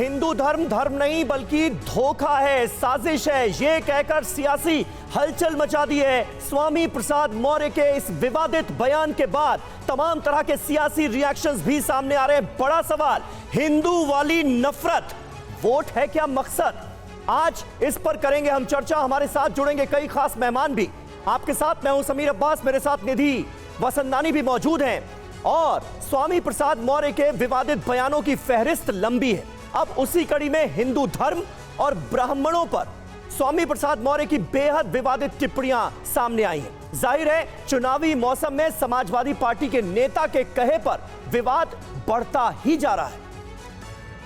हिंदू धर्म धर्म नहीं बल्कि धोखा है, साजिश है, ये कहकर सियासी हलचल मचा दी है। स्वामी प्रसाद मौर्य के इस विवादित बयान के बाद तमाम तरह के सियासी रिएक्शंस भी सामने आ रहे हैं। बड़ा सवाल, हिंदू वाली नफरत वोट है क्या मकसद? आज इस पर करेंगे हम चर्चा। हमारे साथ जुड़ेंगे कई खास मेहमान भी। आपके साथ मैं हूं समीर अब्बास, मेरे साथ निधि वसंतानी भी मौजूद हैं और स्वामी प्रसाद मौर्य के विवादित बयानों की फहरिस्त लंबी है। अब उसी कड़ी में हिंदू धर्म और ब्राह्मणों पर स्वामी प्रसाद मौर्य की बेहद विवादित टिप्पणियां सामने आई हैं। जाहिर है चुनावी मौसम में समाजवादी पार्टी के नेता के कहे पर विवाद बढ़ता ही जा रहा है।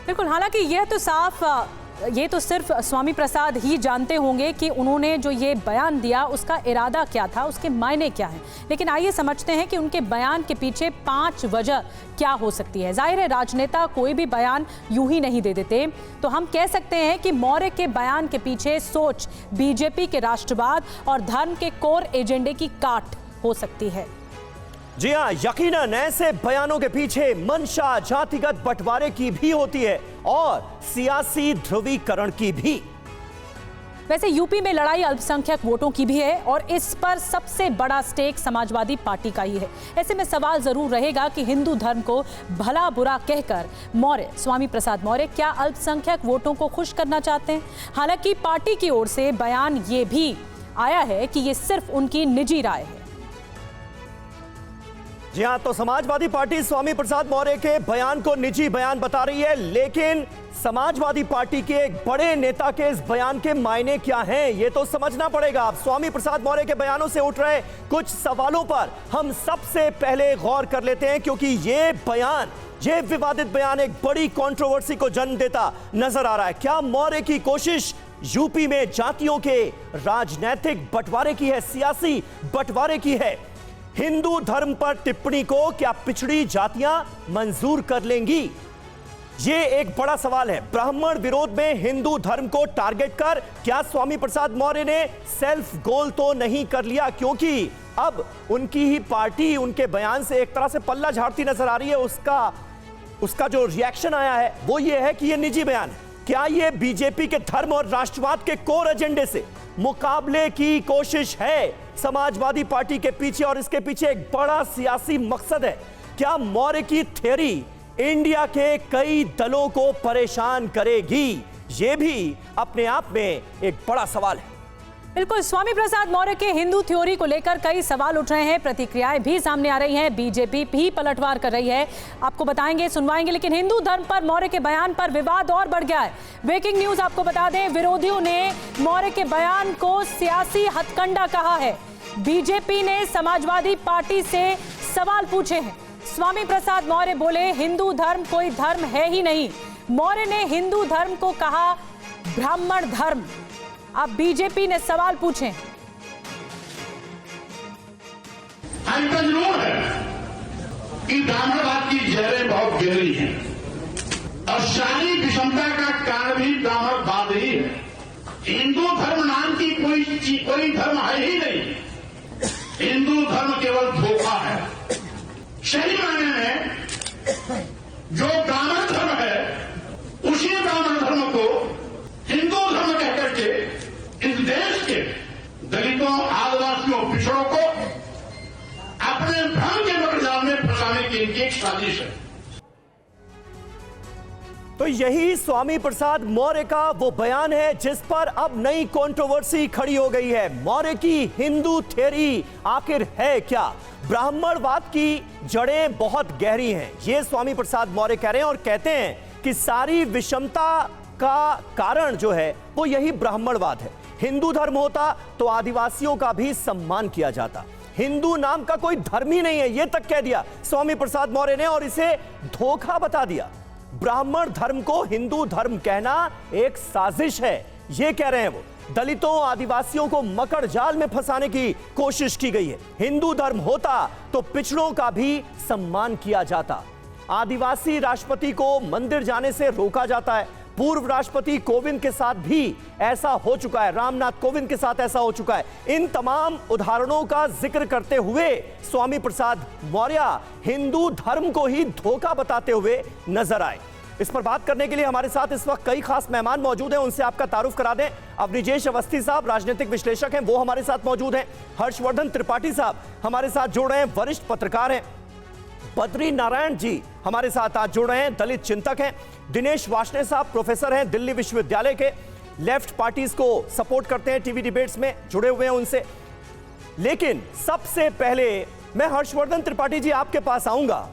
बिल्कुल, हालांकि ये तो सिर्फ स्वामी प्रसाद ही जानते होंगे कि उन्होंने जो ये बयान दिया उसका इरादा क्या था, उसके मायने क्या हैं। लेकिन आइए समझते हैं कि उनके बयान के पीछे 5 वजह क्या हो सकती है। जाहिर है राजनेता कोई भी बयान यूं ही नहीं दे देते, तो हम कह सकते हैं कि मौर्य के बयान के पीछे सोच बीजेपी के राष्ट्रवाद और धर्म के कोर एजेंडे की काट हो सकती है। जी हां, यकीनन ऐसे बयानों के पीछे मंशा जातिगत बंटवारे की भी होती है और सियासी ध्रुवीकरण की भी। वैसे यूपी में लड़ाई अल्पसंख्यक वोटों की भी है और इस पर सबसे बड़ा स्टेक समाजवादी पार्टी का ही है। ऐसे में सवाल जरूर रहेगा कि हिंदू धर्म को भला बुरा कहकर स्वामी प्रसाद मौर्य क्या अल्पसंख्यक वोटों को खुश करना चाहते हैं? हालांकि पार्टी की ओर से बयान ये भी आया है कि ये सिर्फ उनकी निजी राय है। जी हां, तो समाजवादी पार्टी स्वामी प्रसाद मौर्य के बयान को निजी बयान बता रही है, लेकिन समाजवादी पार्टी के एक बड़े नेता के इस बयान के मायने क्या हैं, ये तो समझना पड़ेगा। अब स्वामी प्रसाद मौर्य के बयानों से उठ रहे कुछ सवालों पर हम सबसे पहले गौर कर लेते हैं, क्योंकि ये विवादित बयान एक बड़ी कंट्रोवर्सी को जन्म देता नजर आ रहा है। क्या मौर्य की कोशिश यूपी में जातियों के राजनीतिक बंटवारे की है, सियासी बंटवारे की है? हिंदू धर्म पर टिप्पणी को क्या पिछड़ी जातियां मंजूर कर लेंगी? यह एक बड़ा सवाल है। ब्राह्मण विरोध में हिंदू धर्म को टारगेट कर क्या स्वामी प्रसाद मौर्य ने सेल्फ गोल तो नहीं कर लिया? क्योंकि अब उनकी ही पार्टी उनके बयान से एक तरह से पल्ला झाड़ती नजर आ रही है। उसका जो रिएक्शन आया है वो ये है कि यह निजी बयान है। क्या यह बीजेपी के धर्म और राष्ट्रवाद के कोर एजेंडे से मुकाबले की कोशिश है समाजवादी पार्टी के पीछे, और इसके पीछे एक बड़ा सियासी मकसद है? क्या मौर्य की थ्योरी इंडिया के कई दलों को परेशान करेगी? यह भी अपने आप में एक बड़ा सवाल है। बिल्कुल, स्वामी प्रसाद मौर्य के हिंदू थ्योरी को लेकर कई सवाल उठ रहे हैं, प्रतिक्रियाएं भी सामने आ रही हैं, बीजेपी भी पलटवार कर रही है। आपको बताएंगे, सुनवाएंगे, लेकिन हिंदू धर्म पर मौर्य के बयान पर विवाद और बढ़ गया है। ब्रेकिंग न्यूज आपको बता दें, विरोधियों ने मौर्य के बयान को सियासी हथकंडा कहा है। बीजेपी ने समाजवादी पार्टी से सवाल पूछे हैं। स्वामी प्रसाद मौर्य बोले हिंदू धर्म कोई धर्म है ही नहीं। मौर्य ने हिंदू धर्म को कहा ब्राह्मण धर्म। अब बीजेपी ने सवाल पूछे। जरूर है कि ब्राह्मणवाद की जड़ें बहुत गहरी हैं और सारी विषमता का कारण भी ब्राह्मणवाद ही है। हिंदू धर्म नाम की कोई धर्म है ही नहीं। हिंदू धर्म केवल धोखा है। सही मायने में जो ब्राह्मण धर्म है उसी ब्राह्मण धर्म को हिंदू धर्म कहकर के इस देश के दलितों, आदिवासियों, पिछड़ों को अपने भ्रम के मकड़जाल में फंसाने की इनकी एक साजिश है। तो यही स्वामी प्रसाद मौर्य का वो बयान है जिस पर अब नई कंट्रोवर्सी खड़ी हो गई है। मौर्य की हिंदू थ्योरी आखिर है क्या? ब्राह्मणवाद की जड़ें बहुत गहरी हैं, ये स्वामी प्रसाद मौर्य कह रहे हैं और कहते हैं कि सारी विषमता का कारण जो है वो यही ब्राह्मणवाद है। हिंदू धर्म होता तो आदिवासियों का भी सम्मान किया जाता। हिंदू नाम का कोई धर्म ही नहीं है, यह तक कह दिया स्वामी प्रसाद मौर्य ने और इसे धोखा बता दिया। ब्राह्मण धर्म को हिंदू धर्म कहना एक साजिश है, यह कह रहे हैं वो। दलितों, आदिवासियों को मकड़ जाल में फंसाने की कोशिश की गई है। हिंदू धर्म होता तो पिछड़ों का भी सम्मान किया जाता। आदिवासी राष्ट्रपति को मंदिर जाने से रोका जाता है। पूर्व राष्ट्रपति कोविंद के साथ भी ऐसा हो चुका है, रामनाथ कोविंद के साथ ऐसा हो चुका है। इन तमाम उदाहरणों का जिक्र करते हुए स्वामी प्रसाद मौर्य हिंदू धर्म को ही धोखा बताते हुए नजर आए। इस पर बात करने के लिए हमारे साथ इस वक्त कई खास मेहमान मौजूद हैं, उनसे आपका तारुफ करा दें। अवनिजेश अवस्थी साहब राजनीतिक विश्लेषक हैं, वो हमारे साथ मौजूद हैं। हर्षवर्धन त्रिपाठी साहब हमारे साथ जुड़ रहे हैं, वरिष्ठ पत्रकार हैं। बद्री नारायण जी हमारे साथ आज जुड़ रहे हैं, दलित चिंतक हैं। दिनेश वार्ष्णेय साहब प्रोफेसर हैं दिल्ली विश्वविद्यालय के, लेफ्ट पार्टीज को सपोर्ट करते हैं, टीवी डिबेट्स में जुड़े हुए हैं उनसे। लेकिन सबसे पहले मैं हर्षवर्धन त्रिपाठी जी आपके पास आऊंगा।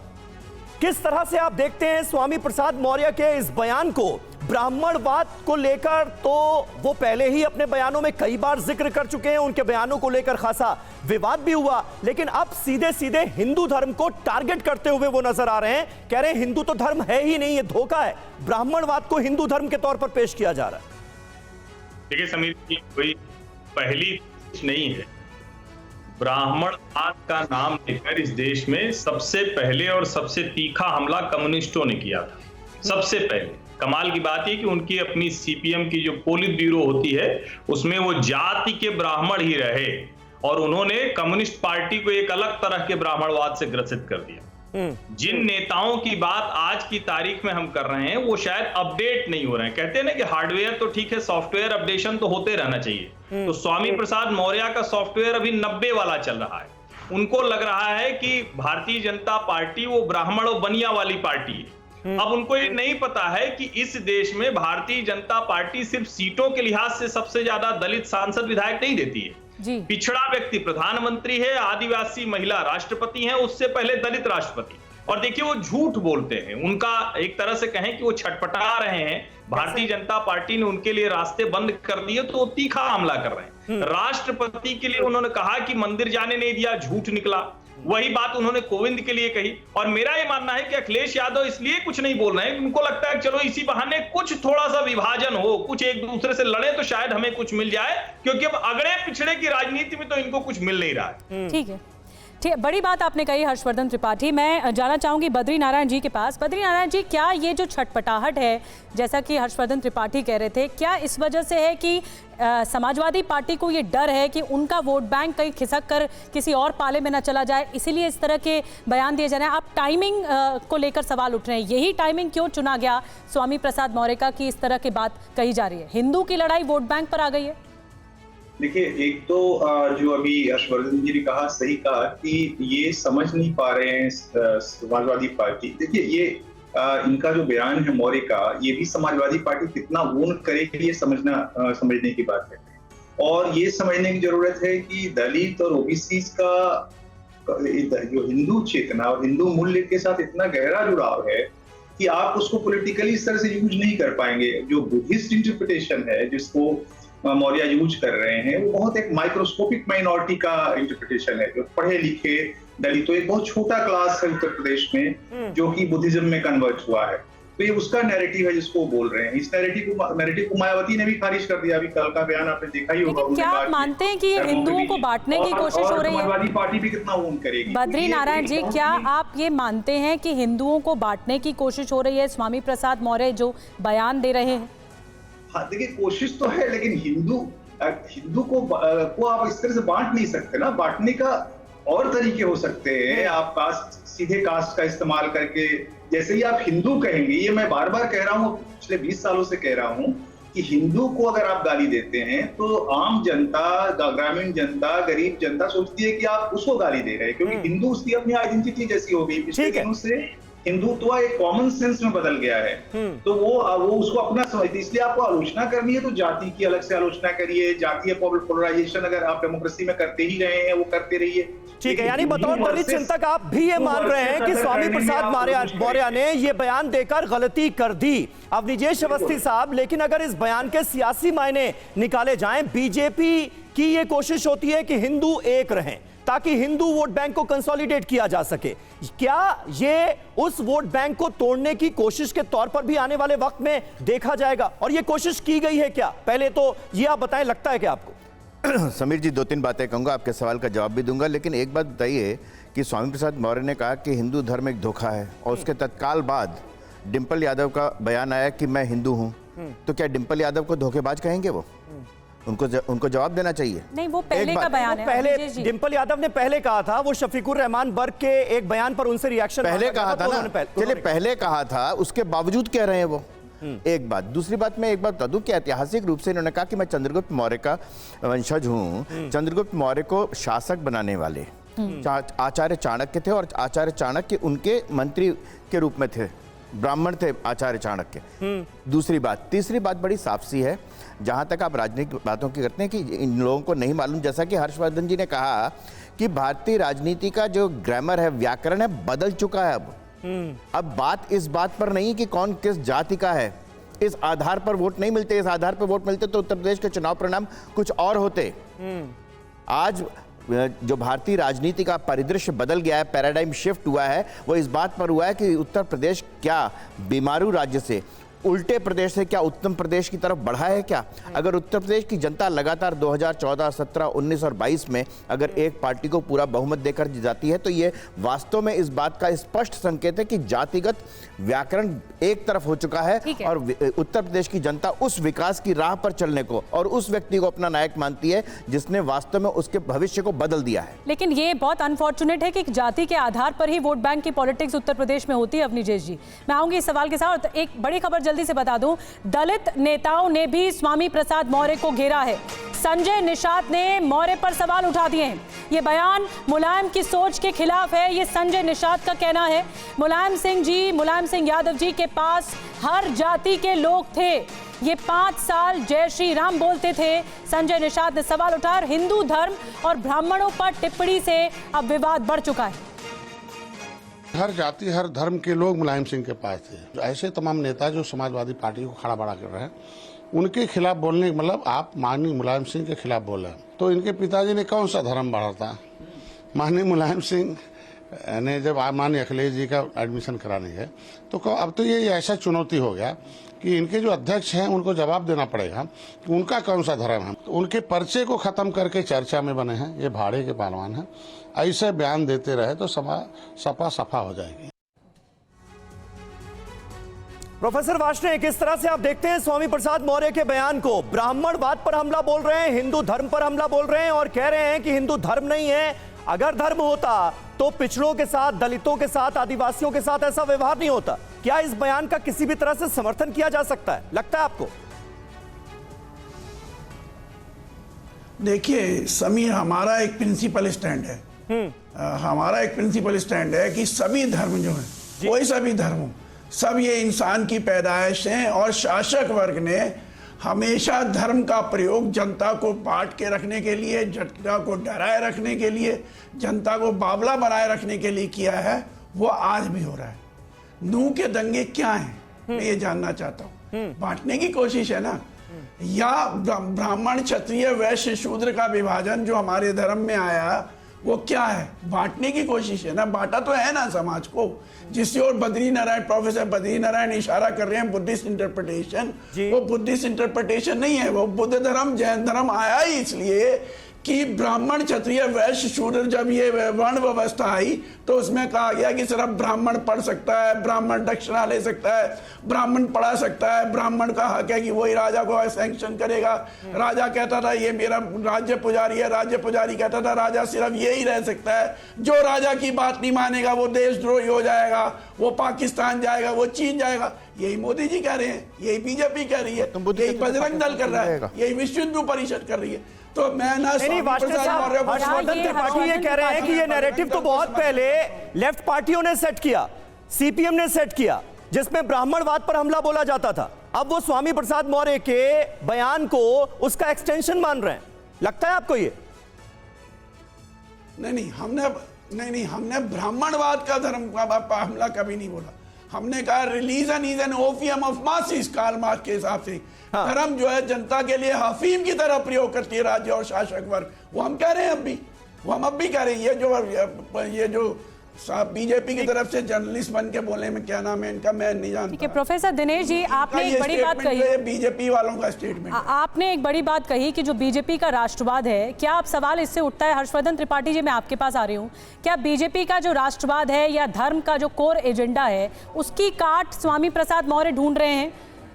किस तरह से आप देखते हैं स्वामी प्रसाद मौर्य के इस बयान को? ब्राह्मणवाद को लेकर तो वो पहले ही अपने बयानों में कई बार जिक्र कर चुके हैं, उनके बयानों को लेकर खासा विवाद भी हुआ, लेकिन अब सीधे सीधे हिंदू धर्म को टारगेट करते हुए वो नजर आ रहे हैं। कह रहे हैं हिंदू तो धर्म है ही नहीं, ये धोखा है। ब्राह्मणवाद को हिंदू धर्म के तौर पर पेश किया जा रहा है। देखिए समीर जी, कोई पहली नहीं है। ब्राह्मणवाद का नाम लेकर इस देश में सबसे पहले और सबसे तीखा हमला कम्युनिस्टों ने किया था। सबसे पहले कमाल की बात है कि उनकी अपनी सीपीएम की जो पोलित ब्यूरो होती है उसमें वो जाति के ब्राह्मण ही रहे और उन्होंने कम्युनिस्ट पार्टी को एक अलग तरह के ब्राह्मणवाद से ग्रसित कर दिया। जिन नेताओं की बात आज की तारीख में हम कर रहे हैं वो शायद अपडेट नहीं हो रहे हैं। कहते हैं ना कि हार्डवेयर तो ठीक है, सॉफ्टवेयर अपडेशन तो होते रहना चाहिए। तो स्वामी प्रसाद मौर्य का सॉफ्टवेयर अभी 90 वाला चल रहा है। उनको लग रहा है कि भारतीय जनता पार्टी वो ब्राह्मण और बनिया वाली पार्टी है। अब उनको ये नहीं पता है कि इस देश में भारतीय जनता पार्टी सिर्फ सीटों के लिहाज से सबसे ज्यादा दलित सांसद विधायक नहीं देती है। पिछड़ा व्यक्ति प्रधानमंत्री है, आदिवासी महिला राष्ट्रपति है, उससे पहले दलित राष्ट्रपति। और देखिए वो झूठ बोलते हैं, उनका एक तरह से कहें कि वो छटपटा रहे हैं। भारतीय जनता पार्टी ने उनके लिए रास्ते बंद कर दिए तो वो तीखा हमला कर रहे हैं। राष्ट्रपति के लिए उन्होंने कहा कि मंदिर जाने नहीं दिया, झूठ निकला। वही बात उन्होंने कोविंद के लिए कही। और मेरा ये मानना है कि अखिलेश यादव इसलिए कुछ नहीं बोल रहे हैं, उनको लगता है कि चलो इसी बहाने कुछ थोड़ा सा विभाजन हो, कुछ एक दूसरे से लड़े तो शायद हमें कुछ मिल जाए, क्योंकि अब अगड़े पिछड़े की राजनीति में तो इनको कुछ मिल नहीं रहा है। ठीक है, ठीक, बड़ी बात आपने कही हर्षवर्धन त्रिपाठी। मैं जाना चाहूंगी बद्री नारायण जी के पास। बद्री नारायण जी, क्या ये जो छटपटाहट है, जैसा कि हर्षवर्धन त्रिपाठी कह रहे थे, क्या इस वजह से है कि समाजवादी पार्टी को ये डर है कि उनका वोट बैंक कहीं खिसक कर किसी और पाले में न चला जाए, इसीलिए इस तरह के बयान दिए जा रहे हैं? आप टाइमिंग को लेकर सवाल उठ रहे हैं, यही टाइमिंग क्यों चुना गया स्वामी प्रसाद मौर्य का कि इस तरह की बात कही जा रही है? हिंदू की लड़ाई वोट बैंक पर आ गई है। देखिए, एक तो जो अभी हर्षवर्धन जी ने कहा, सही कहा कि ये समझ नहीं पा रहे हैं समाजवादी पार्टी। देखिए, ये इनका जो बयान है मौर्य का, ये भी समाजवादी पार्टी कितना वोट करेगी ये समझने की बात है। और ये समझने की जरूरत है कि दलित और ओबीसी का जो हिंदू चेतना और हिंदू मूल्य के साथ इतना गहरा जुड़ाव है कि आप उसको पॉलिटिकली इस तरह से यूज नहीं कर पाएंगे। जो बुद्धिस्ट इंटरप्रिटेशन है जिसको मौर्य यूज कर रहे हैं, वो बहुत एक माइक्रोस्कोपिक माइनॉरिटी का इंटरप्रिटेशन है। जो पढ़े लिखे दलितों, एक बहुत छोटा क्लास है उत्तर प्रदेश में जो कि बुद्धिज्म में कन्वर्ट हुआ है। तो ये उसका नैरेटिव है जिसको बोल रहे हैं। इस नैरेटिव को मायावती ने भी खारिज कर दिया। अभी कल का बयान आपने देखा ही होगा। क्या आप मानते हैं कि ये हिंदुओं को बांटने की कोशिश हो रही है? समाजवादी पार्टी भी कितना वोट करेगी? बद्री नारायण जी, क्या आप ये मानते हैं कि हिंदुओं को बांटने की कोशिश हो रही है स्वामी प्रसाद मौर्य जो बयान दे रहे हैं? हाँ, देखिए, कोशिश तो है, लेकिन हिंदू को आप इस तरह से बांट नहीं सकते ना। बांटने का और तरीके हो सकते हैं। आप सीधे कास्ट का इस्तेमाल करके, जैसे ही आप हिंदू कहेंगे, ये मैं बार बार कह रहा हूँ, पिछले 20 सालों से कह रहा हूँ कि हिंदू को अगर आप गाली देते हैं तो आम जनता, ग्रामीण जनता, गरीब जनता सोचती है कि आप उसको गाली दे रहे हैं, क्योंकि हिंदू उसकी अपनी आइडेंटिटी जैसी हो गई। पिछले दिनों से हिंदुत्व एक कॉमन सेंस में बदल गया है। तो वो उसको अपना समझती है। इसलिए आपको आलोचना करनी है तो जाति की अलग से आलोचना करिए। जातीय पोलराइजेशन अगर आप डेमोक्रेसी में करते ही रहे हैं, वो करते रहिए। ठीक है, यानी बतौर दलित चिंतक आप भी ये मान रहे हैं कि स्वामी प्रसाद मौर्य ने ये बयान देकर गलती कर दी। अवनिजेश अवस्थी साहब, लेकिन अगर इस बयान के सियासी मायने निकाले जाएं, बीजेपी की ये कोशिश होती है कि हिंदू एक रहें ताकि हिंदू वोट बैंक को कंसोलिडेट किया जा सके। क्या ये उस वोट बैंक को तोड़ने की कोशिश के तौर पर भी आने वाले वक्त में देखा जाएगा, और ये कोशिश की गई है क्या? पहले तो ये आप बताएं, लगता है क्या आपको? समीर जी, 2-3 बातें कहूँगा, आपके सवाल का जवाब भी दूंगा, लेकिन एक बात बताइए कि स्वामी प्रसाद मौर्य ने कहा कि हिंदू धर्म एक धोखा है, और उसके तत्काल बाद डिम्पल यादव का बयान आया कि मैं हिंदू हूँ। तो क्या डिम्पल यादव को धोखेबाज कहेंगे वो? उनको जवाब देना चाहिए। नहीं, वो पहले का बयान है। पहले अभिजीत जी। डिंपल यादव ने पहले कहा था, वो शफीकुर रहमान बर्ग के एक बयान पर उनसे रिएक्शन पहले कहा था ना, चलिए पहले कहा था, उसके बावजूद कह रहे हैं वो। एक बात। दूसरी बात, मैं एक बात बता दूं कि ऐतिहासिक रूप से इन्होंने कहा कि मैं चंद्रगुप्त मौर्य का वंशज हूं। चंद्रगुप्त मौर्य को शासक बनाने वाले आचार्य चाणक्य थे, और आचार्य चाणक्य उनके मंत्री के रूप में थे, ब्राह्मण थे आचार्य चाणक्य। दूसरी बात। तीसरी बात बड़ी साफ सी है, जहां तक आप राजनीतिक बातों की करते हैं कि इन लोगों को नहीं मालूम, जैसा कि हर्षवर्धन जी ने कहा कि भारतीय राजनीति का जो ग्रामर है, व्याकरण है, बदल चुका है। अब बात इस बात पर नहीं कि कौन किस जाति का है, इस आधार पर वोट नहीं मिलते। इस आधार पर वोट मिलते तो उत्तर प्रदेश के चुनाव परिणाम कुछ और होते। आज जो भारतीय राजनीति का परिदृश्य बदल गया है, पैराडाइम शिफ्ट हुआ है, वो इस बात पर हुआ है कि उत्तर प्रदेश क्या बीमारू राज्य से उल्टे प्रदेश से क्या उत्तम प्रदेश की तरफ बढ़ा है क्या? अगर उत्तर प्रदेश की जनता लगातार 2014, 17, 19 और 22 में अगर एक पार्टी को पूरा बहुमत देकर जाती है, तो ये वास्तव में इस बात का स्पष्ट संकेत है कि जातिगत व्याकरण एक तरफ हो चुका है और उत्तर प्रदेश की जनता उस विकास की राह पर चलने को और उस व्यक्ति को अपना नायक मानती है जिसने वास्तव में उसके भविष्य को बदल दिया है। लेकिन ये बहुत अनफॉर्चुनेट है कि जाति के आधार पर ही वोट बैंक की पॉलिटिक्स उत्तर प्रदेश में होती है। अवनीश जी, मैं आऊंगी इस सवाल के साथ। एक बड़ी खबर जल्दी से बता दूं, दलित नेताओं ने भी स्वामी प्रसाद मौर्य को घेरा है। संजय निषाद ने मौर्य पर सवाल उठा दिए हैं। ये बयान मुलायम की सोच के खिलाफ है, ये संजय निषाद का कहना है। मुलायम सिंह यादव जी के पास हर जाति के लोग थे। ये 5 साल जय श्री राम बोलते थे। संजय निषाद ने सवाल उठाया। हिंदू धर्म और ब्राह्मणों पर टिप्पणी से अब विवाद बढ़ चुका है। हर जाति हर धर्म के लोग मुलायम सिंह के पास थे। ऐसे तमाम नेता जो समाजवादी पार्टी को खड़ा बड़ा कर रहे हैं, उनके खिलाफ बोलने का मतलब आप माननीय मुलायम सिंह के खिलाफ बोल रहे हैं। तो इनके पिताजी ने कौन सा धर्म बढ़ा था? माननीय मुलायम सिंह ने जब माननीय अखिलेश जी का एडमिशन कराने गए, तो अब तो ये ऐसा चुनौती हो गया कि इनके जो अध्यक्ष हैं उनको जवाब देना पड़ेगा कि उनका कौन सा धर्म है। तो उनके पर्चे को खत्म करके चर्चा में बने हैं, ये भाड़े के पहलवान हैं। ऐसे बयान देते रहे तो सपा सफा हो जाएगी। प्रोफेसर वार्ष्णेय, किस तरह से आप देखते हैं स्वामी प्रसाद मौर्य के बयान को? ब्राह्मणवाद पर हमला बोल रहे हैं, हिंदू धर्म पर हमला बोल रहे हैं और कह रहे हैं कि हिंदू धर्म नहीं है। अगर धर्म होता तो पिछड़ों के साथ, दलितों के साथ, आदिवासियों के साथ ऐसा व्यवहार नहीं होता। क्या इस बयान का किसी भी तरह से समर्थन किया जा सकता है, लगता है आपको? देखिए समीर, हमारा एक प्रिंसिपल स्टैंड है। हमारा एक प्रिंसिपल स्टैंड है कि सभी धर्म जो है, कोई सा भी धर्म हो, सब ये इंसान की पैदाइश है और शासक वर्ग ने हमेशा धर्म का प्रयोग जनता को बांट के रखने के लिए, जनता को डराए रखने के लिए, जनता को बावला बनाए रखने के लिए किया है। वो आज भी हो रहा है। नूह के दंगे क्या हैं, मैं ये जानना चाहता हूँ। बांटने की कोशिश है ना, या ब्राह्मण क्षत्रिय वैश्य शूद्र का विभाजन जो हमारे धर्म में आया वो क्या है? बांटने की कोशिश है ना। बांटा तो है ना समाज को, जिससे और प्रोफेसर बद्री नारायण इशारा कर रहे हैं बुद्धिस्ट इंटरप्रिटेशन। वो बुद्धिस्ट इंटरप्रिटेशन नहीं है, वो बुद्ध धर्म जैन धर्म आया ही इसलिए कि ब्राह्मण क्षत्रिय वैश्य शूद्र, जब ये वर्ण व्यवस्था आई तो उसमें कहा गया कि सिर्फ ब्राह्मण पढ़ सकता है, ब्राह्मण दक्षिणा ले सकता है, ब्राह्मण पढ़ा सकता है, ब्राह्मण का हक है कि वही राजा को सैंक्शन करेगा। राजा कहता था ये मेरा राज्य पुजारी है, राज्य पुजारी कहता था राजा सिर्फ यही रह सकता है। जो राजा की बात नहीं मानेगा वो देशद्रोही हो जाएगा, वो पाकिस्तान जाएगा, वो चीन जाएगा। यही मोदी जी कह रहे हैं, यही बीजेपी कह रही है, यही बजरंग दल कर रहा है, यही विश्व हिंदू परिषद कर रही है। तो मैं ना हर्षवर्धन त्रिपाठी ये कह रहे हैं कि ये नैरेटिव तो बहुत पहले लेफ्ट पार्टियों ने सेट किया, सीपीएम ने सेट किया, जिसमें ब्राह्मणवाद पर हमला बोला जाता था। अब वो स्वामी प्रसाद मौर्य के बयान को उसका एक्सटेंशन मान रहे हैं, लगता है आपको ये? नहीं, हमने ब्राह्मणवाद का धर्म का हमला कभी नहीं बोला। हमने कहा religion is an opium of masses, Karl Marx के हिसाब से। धर्म जो है जनता के लिए अफीम की तरह प्रयोग करती है राज्य और शासक वर्ग। वो हम कह रहे हैं, हम अब भी कह रहे हैं। ये जो बीजेपी की तरफ से जर्नलिस्ट बन के बोले, में क्या नाम है इनका, मैं नहीं जानता। ठीक है प्रोफेसर दिनेश जी, आपने एक बड़ी बात कही, बीजेपी वालों का स्टेटमेंट। आपने एक बड़ी बात कही कि जो बीजेपी का राष्ट्रवाद है, क्या आप सवाल इससे उठता है, हर्षवर्धन त्रिपाठी जी मैं आपके पास आ रही हूँ, क्या बीजेपी का जो राष्ट्रवाद है या धर्म का जो कोर एजेंडा है उसकी काट स्वामी प्रसाद मौर्य ढूंढ रहे हैं?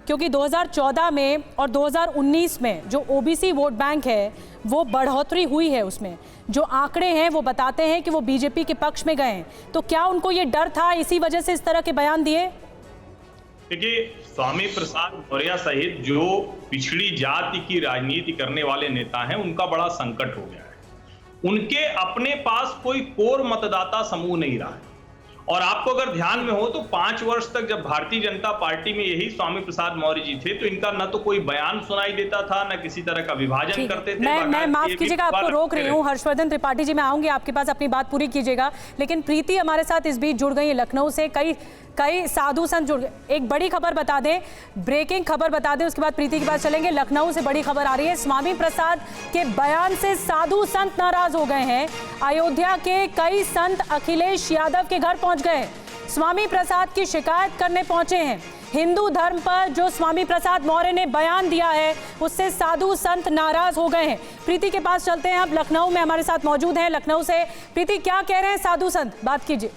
क्योंकि 2014 में और 2019 में जो ओबीसी वोट बैंक है वो बढ़ोतरी हुई है, उसमें जो आंकड़े हैं वो बताते हैं कि वो बीजेपी के पक्ष में गए हैं। तो क्या उनको ये डर था, इसी वजह से इस तरह के बयान दिए? देखिए, स्वामी प्रसाद मौर्य सहित जो पिछड़ी जाति की राजनीति करने वाले नेता हैं उनका बड़ा संकट हो गया है। उनके अपने पास कोई कोर मतदाता समूह नहीं रहा है। और आपको अगर ध्यान में हो तो 5 वर्ष तक जब भारतीय जनता पार्टी में यही स्वामी प्रसाद मौर्य जी थे तो इनका न तो कोई बयान सुनाई देता था, न किसी तरह का विभाजन करते थे। मैं माफ कीजिएगा, आपको रोक रही हूँ। हर्षवर्धन त्रिपाठी जी, मैं आऊंगी आपके पास, अपनी बात पूरी कीजिएगा। लेकिन प्रीति हमारे साथ इस बीच जुड़ गई है लखनऊ से, कई साधु संत जुड़ गए। एक बड़ी खबर बता दें, ब्रेकिंग खबर बता दें, उसके बाद प्रीति के पास चलेंगे। लखनऊ से बड़ी खबर आ रही है, स्वामी प्रसाद के बयान से साधु संत नाराज हो गए हैं। अयोध्या के कई संत अखिलेश यादव के घर पहुंच गए, स्वामी प्रसाद की शिकायत करने पहुंचे हैं। हिंदू धर्म पर जो स्वामी प्रसाद मौर्य ने बयान दिया है उससे साधु संत नाराज हो गए हैं। प्रीति के पास चलते हैं, अब लखनऊ में हमारे साथ मौजूद हैं। लखनऊ से प्रीति, क्या कह रहे हैं साधु संत, बात कीजिए।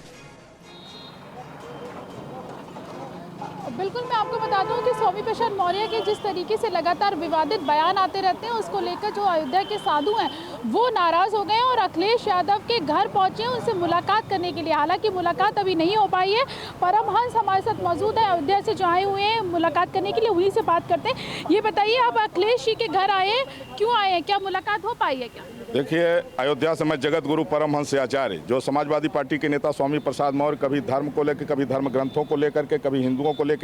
बिल्कुल, मैं आपको बता दूं कि स्वामी प्रसाद मौर्य के जिस तरीके से लगातार विवादित बयान आते रहते हैं उसको लेकर जो अयोध्या के साधु हैं वो नाराज हो गए हैं और अखिलेश यादव के घर पहुंचे हैं उनसे मुलाकात करने के लिए। हालांकि मुलाकात अभी नहीं हो पाई है। परमहंस हमारे साथ मौजूद है अयोध्या से, जो आए हुए हैं मुलाकात करने के लिए, उन्हीं से बात करते हैं। ये बताइए, आप अखिलेश जी के घर आए, क्यों आए हैं, क्या मुलाकात हो पाई है क्या? देखिए, अयोध्या से मैं जगत गुरु परमहंस आचार्य, जो समाजवादी पार्टी के नेता स्वामी प्रसाद मौर्य कभी धर्म को लेकर, कभी धर्म ग्रंथों को लेकर के, कभी हिंदुओं को लेकर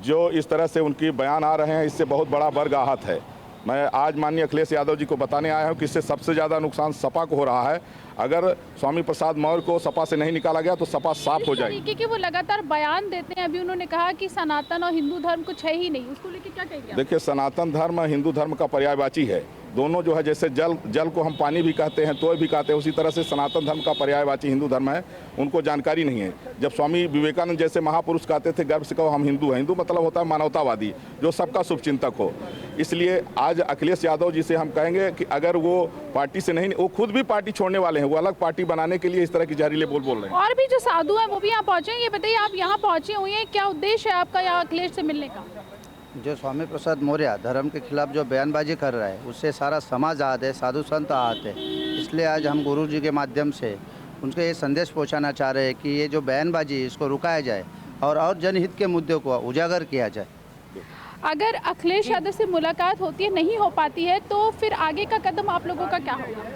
जो इस तरह से उनकी बयान आ रहे हैं, इससे बहुत बड़ा वर्ग आहत है। मैं आज माननीय अखिलेश यादव जी को बताने आया हूं कि इससे सबसे ज़्यादा नुकसान सपा को हो रहा है। अगर स्वामी प्रसाद मौर्य को सपा से नहीं निकाला गया तो सपा साफ हो जाएगी। तरीके के वो लगातार बयान देते हैं। अभी उन्होंने कहा कि सनातन और हिंदू धर्म कुछ है ही नहीं, उसको लेकर क्या कहेंगे? देखिए, सनातन धर्म हिंदू धर्म का पर्यायवाची है। दोनों जो है, जैसे जल को हम पानी भी कहते हैं, तो भी कहते हैं, उसी तरह से सनातन धर्म का पर्यायवाची हिंदू धर्म है। उनको जानकारी नहीं है। जब स्वामी विवेकानंद जैसे महापुरुष कहते थे, गर्व से कहो हम हिंदू हैं। हिंदू मतलब होता है मानवतावादी, जो सबका शुभचिंतक हो। इसलिए आज अखिलेश यादव जी से हम कहेंगे कि अगर वो पार्टी से नहीं, वो खुद भी पार्टी छोड़ने वाले हैं, वो अलग पार्टी बनाने के लिए इस तरह की जहरीले बोल रहे हैं। और भी जो साधु हैं वो भी यहाँ पहुंचे हैं। ये बताइए, आप यहाँ पहुंचे हुए हैं, क्या उद्देश्य है आपका यहाँ अखिलेश से मिलने का? जो स्वामी प्रसाद मौर्य धर्म के खिलाफ जो बयानबाजी कर रहा है उससे सारा समाज आहत है, साधु संत आहत है। इसलिए आज हम गुरु जी के माध्यम से उनको ये संदेश पहुंचाना चाह रहे हैं कि ये जो बयानबाजी इसको रुकाया जाए और जनहित के मुद्दों को उजागर किया जाए। अगर अखिलेश यादव से मुलाकात होती है, नहीं हो पाती है, तो फिर आगे का कदम आप लोगों का क्या होगा?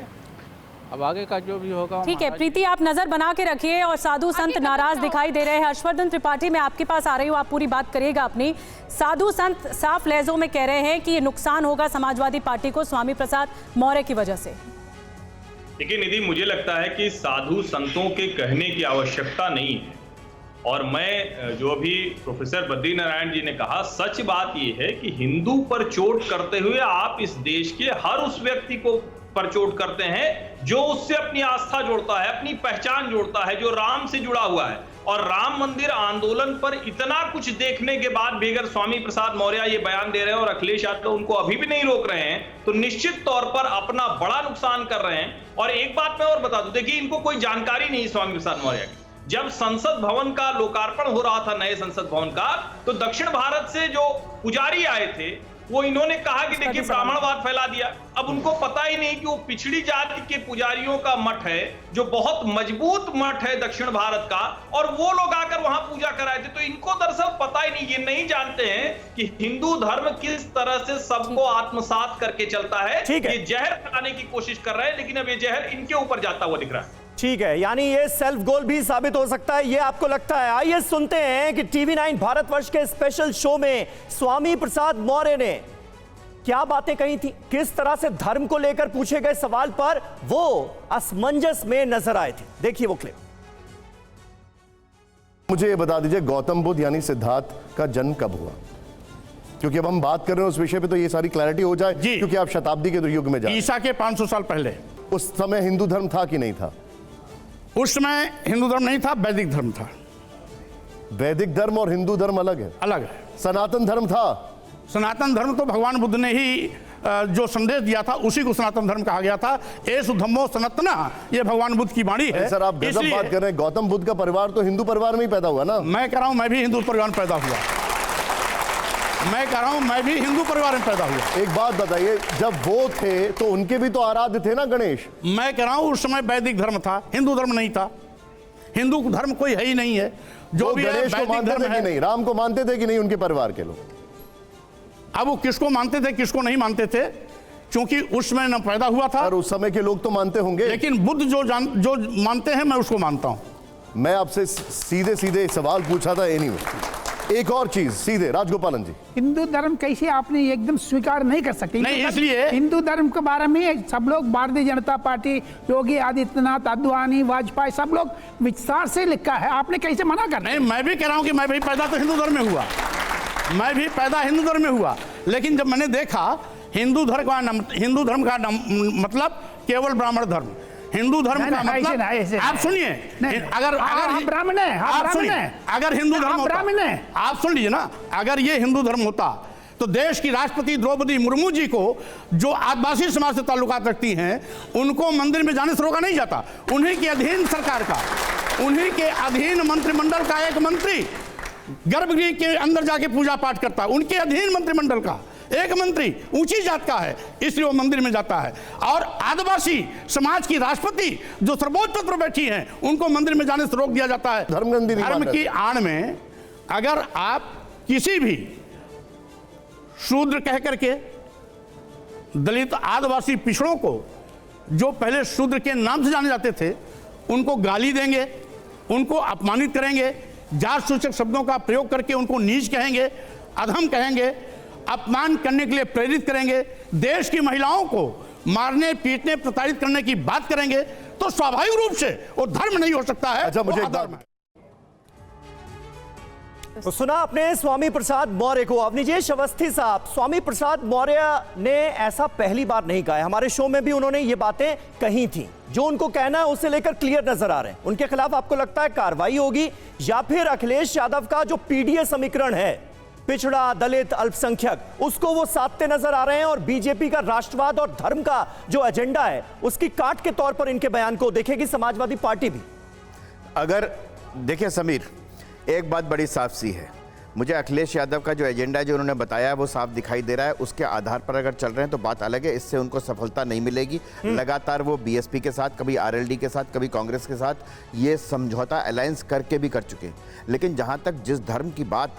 अब आगे का जो भी होगा। ठीक है प्रीति, आप नजर बना के रखिए। और साधु संत नाराज दिखाई दे रहे हैं। हर्षवर्धन त्रिपाठी, मैं आपके पास आ रही हूँ, आप पूरी बात करिएगा अपनी। साधु संत साफ लहजों में कह रहे हैं कि ये नुकसान होगा समाजवादी पार्टी को स्वामी प्रसाद मौर्य की वजह से। देखिए निधि, मुझे लगता है कि साधु संतों के कहने की आवश्यकता नहीं है। और मैं जो भी प्रोफेसर बद्री नारायण जी ने कहा, सच बात यह है कि हिंदू पर चोट करते हुए आप इस देश के हर उस व्यक्ति को पर चोट करते हैं जो उससे अपनी आस्था जोड़ता है, अपनी पहचान जोड़ता है, जो राम से जुड़ा हुआ है। और राम मंदिर आंदोलन पर इतना कुछ देखने के बाद भी अगर स्वामी प्रसाद मौर्य ये बयान दे रहे हैं और अखिलेश यादव उनको अभी भी नहीं रोक रहे हैं, तो निश्चित तौर पर अपना बड़ा नुकसान कर रहे हैं। और एक बात मैं और बता दूं, देखिए इनको कोई जानकारी नहीं स्वामी प्रसाद मौर्य की। जब संसद भवन का लोकार्पण हो रहा था, नए संसद भवन का, तो दक्षिण भारत से जो पुजारी आए थे वो इन्होंने कहा कि देखिए ब्राह्मणवाद फैला दिया। अब उनको पता ही नहीं कि वो पिछड़ी जाति के पुजारियों का मठ है, जो बहुत मजबूत मठ है दक्षिण भारत का, और वो लोग आकर वहां पूजा कराए थे। तो इनको दरअसल पता ही नहीं, ये नहीं जानते हैं कि हिंदू धर्म किस तरह से सबको आत्मसात करके चलता है। ये जहर फैलाने की कोशिश कर रहे हैं, लेकिन अब ये जहर इनके ऊपर जाता हुआ दिख रहा है। ठीक है, यानी ये सेल्फ गोल भी साबित हो सकता है, ये आपको लगता है। आइए सुनते हैं कि टीवी9 भारतवर्ष के स्पेशल शो में स्वामी प्रसाद मौर्य ने क्या बातें कही थी, किस तरह से धर्म को लेकर पूछे गए सवाल पर वो असमंजस में नजर आए थे। देखिए वो क्लिप। मुझे ये बता दीजिए, गौतम बुद्ध यानी सिद्धार्थ का जन्म कब हुआ? क्योंकि अब हम बात कर रहे हैं उस विषय पे, तो ये सारी क्लैरिटी हो जाए, क्योंकि आप शताब्दी के युग में जाए। ईसा के 500 साल पहले। उस समय हिंदू धर्म था कि नहीं था? उस समय हिंदू धर्म नहीं था, वैदिक धर्म था। वैदिक धर्म और हिंदू धर्म अलग है? अलग है। सनातन धर्म था? सनातन धर्म तो भगवान बुद्ध ने ही जो संदेश दिया था उसी को सनातन धर्म कहा गया था। एसु धम्मो सनातना, ये भगवान बुद्ध की वाणी है। सर आप गजब बात कर रहे हैं। गौतम बुद्ध का परिवार तो हिंदू परिवार में ही पैदा हुआ ना? मैं कह रहा हूं, मैं भी हिंदू परिवार में पैदा हुआ। मैं कह रहा हूं मैं भी हिंदू परिवार में पैदा हुआ। एक बात बताइए, जब वो थे तो उनके भी तो आराध्य थे ना गणेश। मैं कह रहा हूं उस समय वैदिक धर्म था, हिंदू धर्म नहीं था। हिंदू धर्म कोई है ही नहीं है। जो भी गणेश को मानते थे कि नहीं, राम को मानते थे कि नहीं उनके परिवार के लोग? अब वो किसको मानते थे किसको नहीं मानते थे, क्योंकि उस समय न पैदा हुआ था। और उस समय के लोग तो मानते होंगे, लेकिन बुद्ध जो मानते हैं मैं उसको मानता हूं। मैं आपसे सीधे सीधे सवाल पूछा था। एनीवे, एक और चीज सीधे राजगोपालन जी, हिंदू धर्म कैसे आपने एकदम स्वीकार नहीं कर सकते? नहीं, इसलिए हिंदू धर्म के बारे में सब लोग, भारतीय जनता पार्टी, योगी आदित्यनाथ, आडवाणी, वाजपेयी, सब लोग विस्तार से लिखा है, आपने कैसे मना कर? नहीं, मैं भी कह रहा हूं कि मैं भी पैदा तो हिंदू धर्म में हुआ, मैं भी पैदा हिंदू धर्म में हुआ, लेकिन जब मैंने देखा हिंदू धर्म का मतलब केवल ब्राह्मण धर्म, हिंदू धर्म का मतलब, आप सुनिए, अगर ब्राह्मण है, आप सुनिए, अगर हिंदू धर्म होता, आप सुन लीजिए ना, अगर ये हिंदू धर्म होता तो देश की राष्ट्रपति द्रौपदी मुर्मू जी को, जो आदिवासी समाज से ताल्लुकात रखती हैं, उनको मंदिर में जाने से रोका नहीं जाता। उन्हीं के अधीन सरकार का, उन्हीं के अधीन मंत्रिमंडल का एक मंत्री गर्भगृह के अंदर जाके पूजा पाठ करता है, उनके अधीन मंत्रिमंडल का एक मंत्री ऊंची जात का है, इसलिए वो मंदिर में जाता है। और आदिवासी समाज की राष्ट्रपति जो सर्वोच्च पद पर बैठी हैं, उनको मंदिर में जाने से रोक दिया जाता है। धर्म की आड़ में अगर आप किसी भी शूद्र कह करके दलित आदिवासी पिछड़ों को, जो पहले शूद्र के नाम से जाने जाते थे, उनको गाली देंगे, उनको अपमानित करेंगे, जात सूचक शब्दों का प्रयोग करके उनको नीच कहेंगे, अधम कहेंगे, अपमान करने के लिए प्रेरित करेंगे, देश की महिलाओं को मारने पीटने प्रताड़ित करने की बात करेंगे, तो स्वाभाविक रूप से वो धर्म नहीं हो सकता है। अच्छा, मुझे एक बात, तो सुना आपने स्वामी प्रसाद मौर्य को। अवनीजेश अवस्थी साहब, स्वामी प्रसाद मौर्य ने ऐसा पहली बार नहीं कहा है, हमारे शो में भी उन्होंने ये बातें कही थी। जो उनको कहना है उसे लेकर क्लियर नजर आ रहे हैं। उनके खिलाफ आपको लगता है कार्रवाई होगी, या फिर अखिलेश यादव का जो पीडीए समीकरण है, पिछड़ा दलित अल्पसंख्यक, उसको वो साधते नजर आ रहे हैं, और बीजेपी का राष्ट्रवाद और धर्म का जो एजेंडा है उसकी काट के तौर पर इनके बयान को देखेगी समाजवादी पार्टी भी? अगर देखिए समीर, एक बात बड़ी साफ सी है, मुझे अखिलेश यादव का जो एजेंडा जो उन्होंने बताया है वो साफ दिखाई दे रहा है। उसके आधार पर अगर चल रहे हैं तो बात अलग है, इससे उनको सफलता नहीं मिलेगी। लगातार वो बीएसपी के साथ, कभी आरएलडी के साथ, कभी कांग्रेस के साथ ये समझौता अलायंस करके भी कर चुके हैं। लेकिन जहां तक जिस धर्म की बात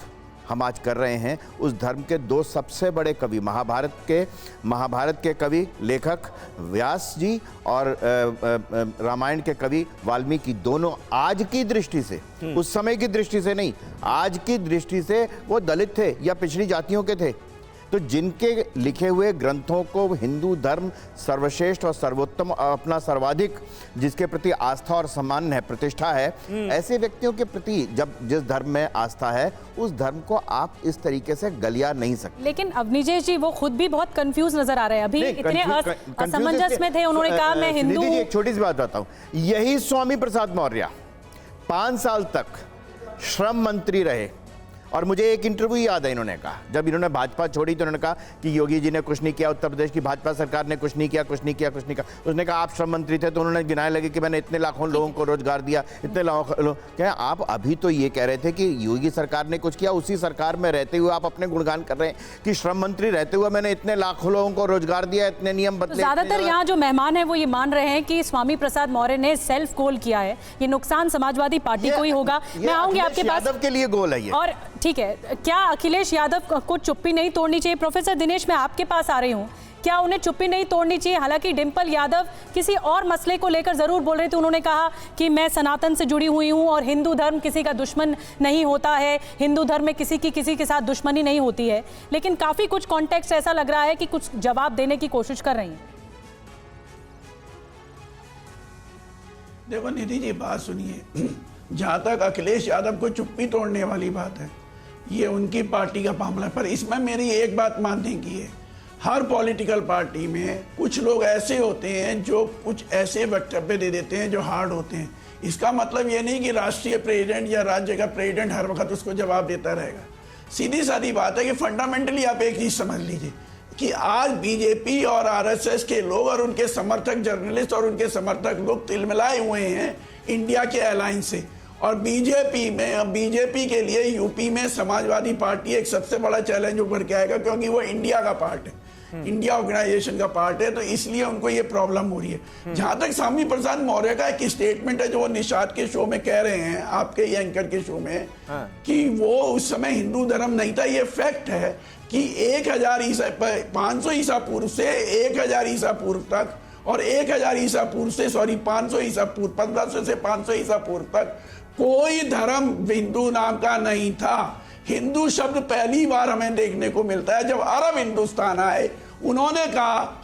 हम आज कर रहे हैं, उस धर्म के दो सबसे बड़े कवि, महाभारत के कवि लेखक व्यास जी और रामायण के कवि वाल्मीकि, दोनों आज की दृष्टि से, उस समय की दृष्टि से नहीं, आज की दृष्टि से वो दलित थे या पिछड़ी जातियों के थे। तो जिनके लिखे हुए ग्रंथों को हिंदू धर्म सर्वश्रेष्ठ और सर्वोत्तम, अपना सर्वाधिक जिसके प्रति आस्था और सम्मान है, प्रतिष्ठा है, ऐसे व्यक्तियों के प्रति जब जिस धर्म में आस्था है, उस धर्म को आप इस तरीके से गलिया नहीं सकते। लेकिन अवनीजेश जी वो खुद भी बहुत कंफ्यूज नजर आ रहे हैं, अभी इतने असमंजस में थे। उन्होंने कहा मैं हिंदू। एक छोटी सी बात बताऊं, यही स्वामी प्रसाद मौर्य 5 साल तक श्रम मंत्री रहे, और मुझे एक इंटरव्यू याद है, इन्होंने कहा जब इन्होंने भाजपा छोड़ी तो उन्होंने कहा कि योगी जी ने कुछ नहीं किया, उत्तर प्रदेश की भाजपा सरकार ने कुछ नहीं किया। उसने कहा आप श्रम मंत्री थे तो उन्होंने गिनाने लगे कि मैंने इतने लाखों लोगों को रोजगार दिया, इतने लाखों लोग। क्या आप अभी तो ये कह रहे थे कि योगी सरकार ने कुछ किया, उसी सरकार में रहते हुए आप अपने गुणगान कर रहे हैं कि श्रम मंत्री रहते हुए मैंने इतने लाखों लोगों को रोजगार दिया, इतने नियम बदले। ज्यादातर यहाँ जो मेहमान है वो ये मान रहे हैं कि स्वामी प्रसाद मौर्य ने सेल्फ गोल किया है, ये नुकसान समाजवादी पार्टी को ही होगा। मैं आऊंगी आपके पास, यादव के लिए गोल है ये। और ठीक है, क्या अखिलेश यादव को चुप्पी नहीं तोड़नी चाहिए? प्रोफेसर दिनेश, मैं आपके पास आ रही हूँ, क्या उन्हें चुप्पी नहीं तोड़नी चाहिए? हालांकि डिंपल यादव किसी और मसले को लेकर जरूर बोल रही थी, उन्होंने कहा कि मैं सनातन से जुड़ी हुई हूँ और हिंदू धर्म किसी का दुश्मन नहीं होता है, हिंदू धर्म में किसी के साथ दुश्मनी नहीं होती है, लेकिन काफी कुछ कॉन्टेक्स्ट ऐसा लग रहा है कि कुछ जवाब देने की कोशिश कर रही हैं। देखो निधि जी, बात सुनिए, जहां तक अखिलेश यादव को चुप्पी तोड़ने वाली बात है, ये उनकी पार्टी का मामला है, पर इसमें मेरी एक बात मानने की है, हर पॉलिटिकल पार्टी में कुछ लोग ऐसे होते हैं जो कुछ ऐसे वक्तव्य दे देते हैं जो हार्ड होते हैं। इसका मतलब ये नहीं कि राष्ट्रीय प्रेसिडेंट या राज्य का प्रेसिडेंट हर वक्त उसको जवाब देता रहेगा। सीधी सादी बात है कि फंडामेंटली आप एक चीज समझ लीजिए कि आज बीजेपी और आरएसएस के लोग और उनके समर्थक, जर्नलिस्ट और उनके समर्थक लोग तिलमिलाए हुए हैं इंडिया के अलायंस से, और बीजेपी के लिए यूपी में समाजवादी पार्टी एक सबसे बड़ा चैलेंज उभर के आएगा, क्योंकि वो इंडिया का पार्ट है, इंडिया ऑर्गेनाइजेशन का पार्ट है, तो इसलिए उनको ये प्रॉब्लम हो रही है। जहां तक स्वामी प्रसाद मौर्य का एक स्टेटमेंट है जो वो निषाद के शो में कह रहे हैं, आपके ही एंकर के शो में, कि वो उस समय हिंदू धर्म नहीं था, ये फैक्ट है कि 500 ईसा पूर्व से 1000 ईसा पूर्व तक और 1000 ईसा पूर्व से 500 ईसा पूर्व, 1500 से 500 ईसा पूर्व तक कोई धर्म हिंदू नाम का नहीं था। हिंदू शब्द पहली बार हमें देखने को मिलता है जब अरब हिंदुस्तान आए, उन्होंने कहा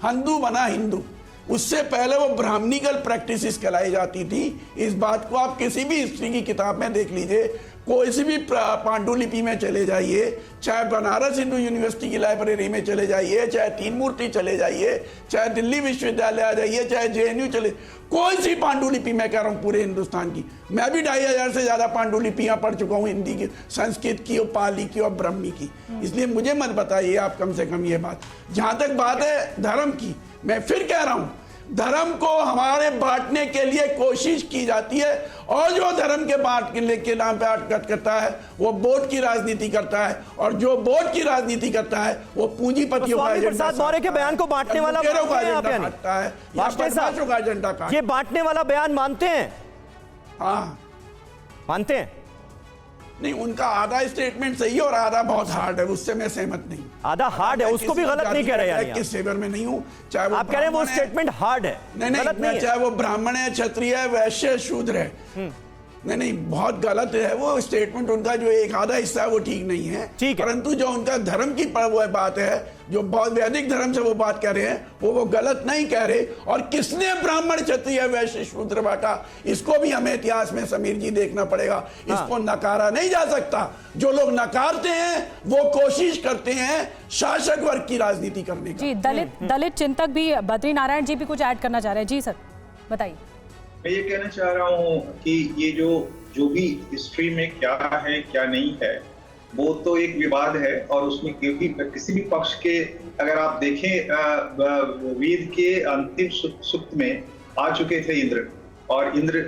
हंदू बना हिंदू। उससे पहले वो ब्राह्मणिकल प्रैक्टिसेस कहलाई जाती थी। इस बात को आप किसी भी हिस्ट्री की किताब में देख लीजिए, कोई सी भी पांडुलिपि में चले जाइए, चाहे बनारस हिंदू यूनिवर्सिटी की लाइब्रेरी में चले जाइए, चाहे तीन मूर्ति चले जाइए, चाहे दिल्ली विश्वविद्यालय आ जाइए, चाहे जेएनयू चले, कोई सी पांडुलिपि मैं कह रहा हूँ पूरे हिंदुस्तान की, मैं भी 2500 से ज्यादा पांडुलिपियां पढ़ चुका हूँ, हिंदी की, संस्कृत की और पाली की और ब्राह्मी की। इसलिए मुझे मत बताइए आप कम से कम ये बात। जहां तक बात है धर्म की, मैं फिर कह रहा हूं, धर्म को हमारे बांटने के लिए कोशिश की जाती है, और जो धर्म के बांटने के नाम पे हरकत करता है वो वोट की राजनीति करता है, और जो वोट की राजनीति करता है वो पूंजीपतियों का एजेंडा। प्रसाद मौर्य के बयान को बांटने वाला का एजेंडा है, ये बांटने वाला बयान मानते हैं? हाँ मानते हैं। नहीं, उनका आधा स्टेटमेंट सही है और आधा बहुत हार्ड है, उससे मैं सहमत नहीं। आधा हार्ड है, उसको भी गलत नहीं कह रहे हैं, किस फेवर में नहीं हूं, चाहे वो आप कह रहे हैं वो स्टेटमेंट हार्ड है। नहीं, चाहे वो ब्राह्मण है, क्षत्रिय है, वैश्य, शूद्र है, नहीं बहुत गलत है वो स्टेटमेंट। उनका जो एक आधा हिस्सा है वो ठीक नहीं है, परंतु जो उनका धर्म की वो बात है, जो बहुत वैदिक धर्म से वो बात कर रहे हैं, वो गलत नहीं कह रहे। और किसने ब्राह्मण, क्षत्रिय, वैश्य, शूद्र बांटा, इसको भी हमें इतिहास में समीर जी देखना पड़ेगा। इसको नकारा नहीं जा सकता। जो लोग नकारते हैं वो कोशिश करते हैं शासक वर्ग की राजनीति करने की। जी, दलित चिंतक भी बद्री नारायण जी भी कुछ ऐड करना चाह रहे हैं। जी सर, बताइए। मैं ये कहना चाह रहा हूँ कि ये जो भी हिस्ट्री में क्या है क्या नहीं है, वो तो एक विवाद है, और उसमें किसी भी पक्ष के, अगर आप देखें वेद के अंतिम सूक्त में आ चुके थे इंद्र, और इंद्र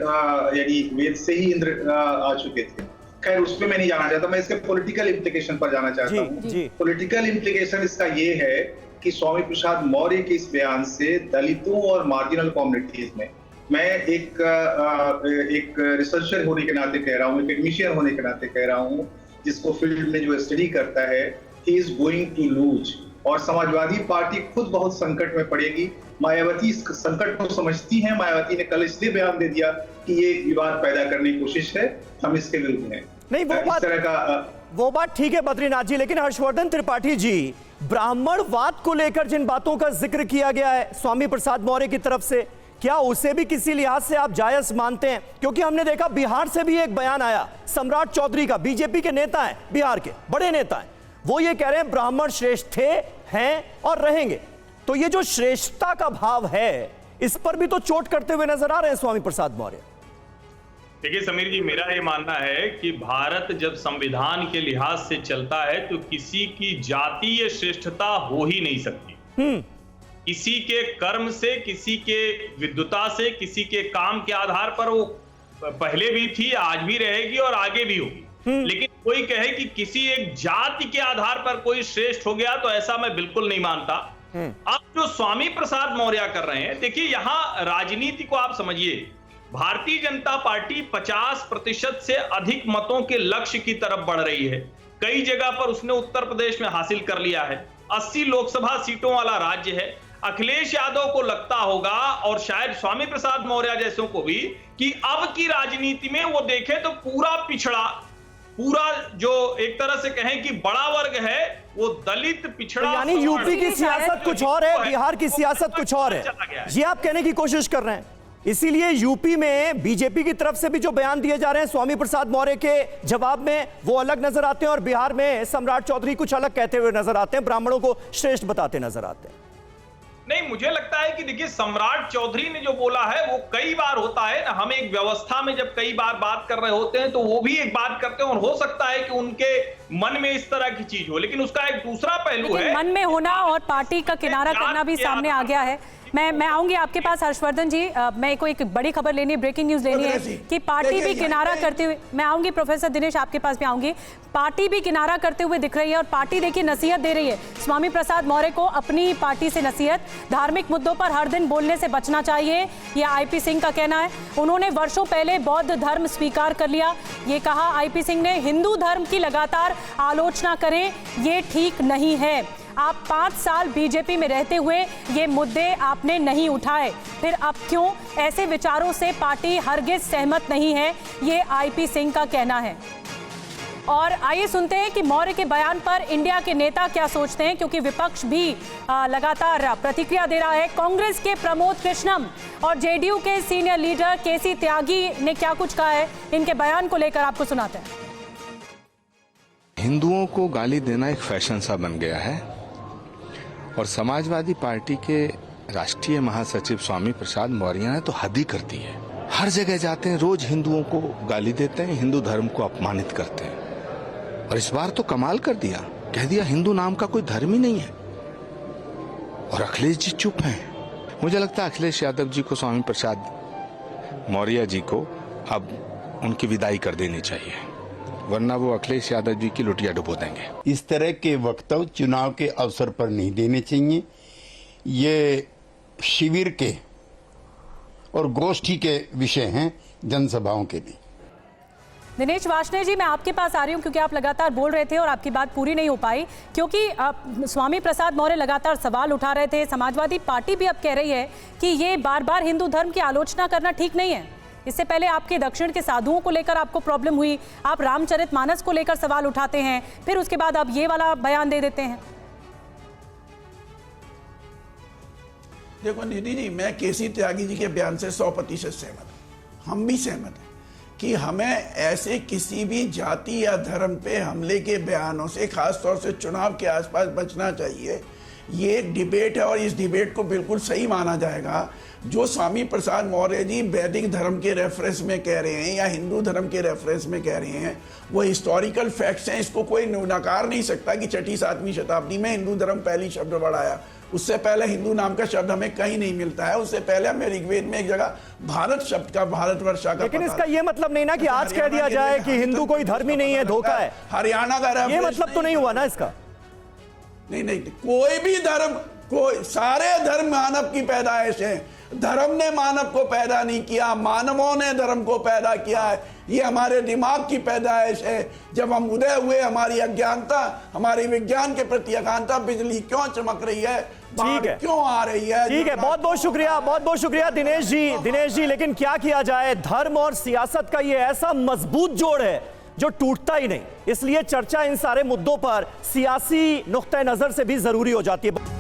यानी वेद से ही इंद्र आ चुके थे। खैर उस पर मैं नहीं जाना चाहता, मैं इसके पॉलिटिकल इम्प्लीकेशन पर जाना चाहता हूँ। पॉलिटिकल इम्प्लीकेशन इसका ये है कि स्वामी प्रसाद मौर्य के इस बयान से दलितों और मार्जिनल कम्युनिटीज में, मैं एक रिसर्चर होने के नाते कह रहा हूँ, एक टेक्नीशियन होने के नाते कह रहा हूँ, जिसको फील्ड में जो स्टडी करता है, he is going to lose. और समाजवादी पार्टी खुद बहुत संकट में पड़ेगी। मायावती इस संकट को समझती है। मायावती ने कल इसलिए बयान दे दिया कि ये विवाद पैदा करने की कोशिश है, हम इसके विरुद्ध हैं। नहीं, वो बात ठीक है बद्रीनाथ जी, लेकिन हर्षवर्धन त्रिपाठी जी, ब्राह्मणवाद को लेकर जिन बातों का जिक्र किया गया है स्वामी प्रसाद मौर्य की तरफ से, क्या उसे भी किसी लिहाज से आप जायज मानते हैं? क्योंकि हमने देखा बिहार से भी एक बयान आया सम्राट चौधरी का, बीजेपी के नेता हैं, बिहार के बड़े नेता हैं, वो ये कह रहे हैं ब्राह्मण श्रेष्ठ थे, हैं और रहेंगे। तो ये जो श्रेष्ठता का भाव है, इस पर भी तो चोट करते हुए नजर आ रहे हैं स्वामी प्रसाद मौर्य। देखिए समीर जी, मेरा ये मानना है कि भारत जब संविधान के लिहाज से चलता है तो किसी की जातीय श्रेष्ठता हो ही नहीं सकती। किसी के कर्म से, किसी के विद्वता से, किसी के काम के आधार पर वो पहले भी थी, आज भी रहेगी और आगे भी होगी। लेकिन कोई कहे कि किसी एक जाति के आधार पर कोई श्रेष्ठ हो गया, तो ऐसा मैं बिल्कुल नहीं मानता। अब जो स्वामी प्रसाद मौर्य कर रहे हैं, देखिए यहां राजनीति को आप समझिए, भारतीय जनता पार्टी 50% से अधिक मतों के लक्ष्य की तरफ बढ़ रही है। कई जगह पर उसने उत्तर प्रदेश में हासिल कर लिया है, 80 लोकसभा सीटों वाला राज्य है। अखिलेश यादव को लगता होगा, और शायद स्वामी प्रसाद मौर्य जैसों को भी, कि अब की राजनीति में वो देखें तो पूरा पिछड़ा, पूरा जो एक तरह से कहें कि बड़ा वर्ग है, वो दलित पिछड़ा, यानी यूपी की सियासत कुछ और है, बिहार की सियासत कुछ और है, ये आप कहने की कोशिश कर रहे हैं। इसीलिए यूपी में बीजेपी की तरफ से भी जो बयान दिए जा रहे हैं स्वामी प्रसाद मौर्य के जवाब में, वो अलग नजर आते हैं, और बिहार में सम्राट चौधरी कुछ अलग कहते हुए नजर आते हैं, ब्राह्मणों को श्रेष्ठ बताते नजर आते हैं। नहीं, मुझे लगता है कि देखिए सम्राट चौधरी ने जो बोला है वो कई बार होता है ना, हम एक व्यवस्था में जब कई बार बात कर रहे होते हैं तो वो भी एक बात करते हैं, और हो सकता है कि उनके मन में इस तरह की चीज हो, लेकिन उसका एक दूसरा पहलू है मन में होना और पार्टी का किनारा करना भी सामने आ गया है। मैं आऊंगी आपके पास हर्षवर्धन जी। मैं को एक बड़ी खबर लेनी है, ब्रेकिंग न्यूज लेनी है कि पार्टी भी किनारा करते हुए, मैं आऊंगी प्रोफेसर दिनेश आपके पास भी आऊंगी, पार्टी भी किनारा करते हुए दिख रही है और पार्टी देखिए नसीहत दे रही है स्वामी प्रसाद मौर्य को, अपनी पार्टी से नसीहत, धार्मिक मुद्दों पर हर दिन बोलने से बचना चाहिए, यह आईपी सिंह का कहना है। उन्होंने वर्षों पहले बौद्ध धर्म स्वीकार कर लिया, ये कहा आईपी सिंह ने। हिंदू धर्म की लगातार आलोचना करें ये ठीक नहीं है। आप 5 साल बीजेपी में रहते हुए ये मुद्दे आपने नहीं उठाए, फिर अब क्यों? ऐसे विचारों से पार्टी हरगिज सहमत नहीं है, ये आईपी सिंह का कहना है। और आइए सुनते हैं कि मौर्य के बयान पर इंडिया के नेता क्या सोचते हैं, क्योंकि विपक्ष भी लगातार प्रतिक्रिया दे रहा है। कांग्रेस के प्रमोद कृष्णम और जेडीयू के सीनियर लीडर केसी त्यागी ने क्या कुछ कहा है, इनके बयान को लेकर आपको सुनाते हैं। हिंदुओं को गाली देना एक फैशन सा बन गया है और समाजवादी पार्टी के राष्ट्रीय महासचिव स्वामी प्रसाद मौर्य ने तो हद ही कर दी है। हर जगह जाते हैं, रोज हिंदुओं को गाली देते हैं, हिंदू धर्म को अपमानित करते हैं। और इस बार तो कमाल कर दिया, कह दिया हिंदू नाम का कोई धर्म ही नहीं है। और अखिलेश जी चुप हैं। मुझे लगता है अखिलेश यादव जी को, स्वामी प्रसाद मौर्य जी को अब उनकी विदाई कर देनी चाहिए, वरना वो अखिलेश यादव जी की लुटिया डुबो देंगे। इस तरह के वक्तव्य चुनाव के अवसर पर नहीं देने चाहिए। ये शिविर के और गोष्ठी के विषय हैं, जनसभाओं के लिए। दिनेश वार्ष्णेय जी, मैं आपके पास आ रही हूं क्योंकि आप लगातार बोल रहे थे और आपकी बात पूरी नहीं हो पाई, क्योंकि स्वामी प्रसाद मौर्य लगातार सवाल उठा रहे थे। समाजवादी पार्टी भी अब कह रही है कि ये बार बार हिंदू धर्म की आलोचना करना ठीक नहीं है। इससे पहले आपके दक्षिण के साधुओं को लेकर आपको प्रॉब्लम हुई, आप रामचरितमानस को लेकर सवाल उठाते हैं, फिर उसके बाद आप ये वाला बयान दे देते हैं। देखो निधि जी, मैं केसी त्यागी जी के बयान से 100% सहमत हूं। हम भी सहमत हैं कि हमें ऐसे किसी भी जाति या धर्म पे हमले के बयानों से, खासतौर से चुनाव के आसपास, बचना चाहिए। ये एक डिबेट है और इस डिबेट को बिल्कुल सही माना जाएगा। जो स्वामी प्रसाद मौर्य जी वैदिक धर्म के रेफरेंस में कह रहे हैं या हिंदू धर्म के रेफरेंस में कह रहे हैं, वो हिस्टोरिकल फैक्ट्स हैं। इसको कोई नकार नहीं सकता कि 6ठी-7वीं शताब्दी में हिंदू धर्म पहली शब्द बढ़ाया। उससे पहले हिंदू नाम का शब्द हमें कहीं नहीं मिलता है। उससे पहले हमें ऋग्वेद में एक जगह भारत शब्द का, भारतवर्षा का, लेकिन इसका ये मतलब नहीं ना कि आज कह दिया जाए कि हिंदू कोई धर्म ही नहीं है, धोखा है। हरियाणा का ये मतलब तो नहीं हुआ ना इसका। नहीं, कोई भी धर्म, कोई, सारे धर्म मानव की पैदाइश है। धर्म ने मानव को पैदा नहीं किया, मानवों ने धर्म को पैदा किया है। ये हमारे दिमाग की पैदाइश है। जब हम उदय हुए, हमारी अज्ञानता, हमारी विज्ञान के प्रति अज्ञानता, बिजली क्यों चमक रही है, ठीक है, क्यों आ रही है। ठीक है, बहुत बहुत शुक्रिया दिनेश जी। लेकिन क्या किया जाए, धर्म और सियासत का ये ऐसा मजबूत जोड़ है जो टूटता ही नहीं, इसलिए चर्चा इन सारे मुद्दों पर सियासी नुक्ते नजर से भी जरूरी हो जाती है।